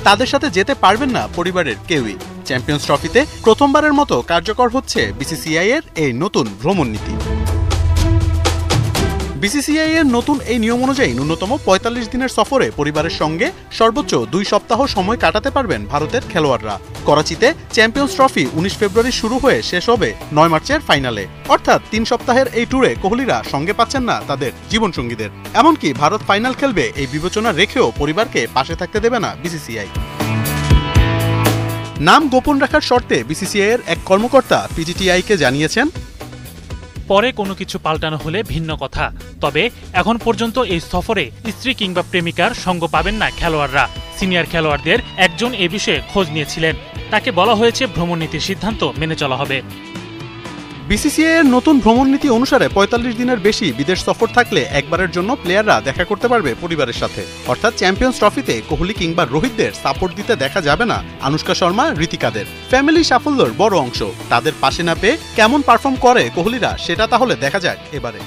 তাদের সাথে যেতে পারবেন না পরিবারের কেউই। চ্যাম্পিয়ন্স ট্রফিতে প্রথমবারের মতো কার্যকর হচ্ছে বিসিসিআই এর এই নতুন ভ্রমণ নীতি। বিসিসিআই এর নতুন এই নিয়ম অনুযায়ী ন্যূনতম ৪৫ দিনের সফরে পরিবারের সঙ্গে সর্বোচ্চ ২ সপ্তাহ সময় কাটাতে পারবেন ভারতের খেলোয়াড়রা। করাচিতে চ্যাম্পিয়ন্স ট্রফি ১৯ ফেব্রুয়ারি শুরু হয়ে শেষ হবে ৯ মার্চের ফাইনালে। অর্থাৎ ৩ সপ্তাহের এই ট্যুরে কোহলিরা সঙ্গে পাচ্ছেন না তাদের জীবনসঙ্গীদের। এমনকি ভারত ফাইনাল খেলবে এই বিবেচনা রেখেও পরিবারকে পাশে থাকতে দেবে না বিসিসিআই। নাম গোপন রাখার শর্তে বিসিসিআই এর এক কর্মকর্তা পিটিআইকে জানিয়েছেন, পরে কোনো কিছু পাল্টানো হলে ভিন্ন কথা, তবে এখন পর্যন্ত এই সফরে স্ত্রী কিংবা প্রেমিকার সঙ্গ পাবেন না খেলোয়াড়রা। সিনিয়র খেলোয়াড়দের একজন এ বিষয়ে খোঁজ নিয়েছিলেন, তাকে বলা হয়েছে ভ্রমণ নীতির সিদ্ধান্ত মেনে চলা হবে। বিসিসিআই এর নতুন ভ্রমণ নীতি অনুসারে ৪৫ দিনের বেশি বিদেশ সফর থাকলে একবারের জন্য প্লেয়াররা দেখা করতে পারবে পরিবারের সাথে। অর্থাৎ চ্যাম্পিয়ন্স ট্রফিতে কোহলি কিংবা রোহিতদের সাপোর্ট দিতে দেখা যাবে না আনুষ্কা শর্মা, ঋতিকাদের। ফ্যামিলি সাফল্যের বড় অংশ। তাদের পাশে না পেয়ে কেমন পারফর্ম করে কোহলিরা সেটা তাহলে দেখা যাক এবারে।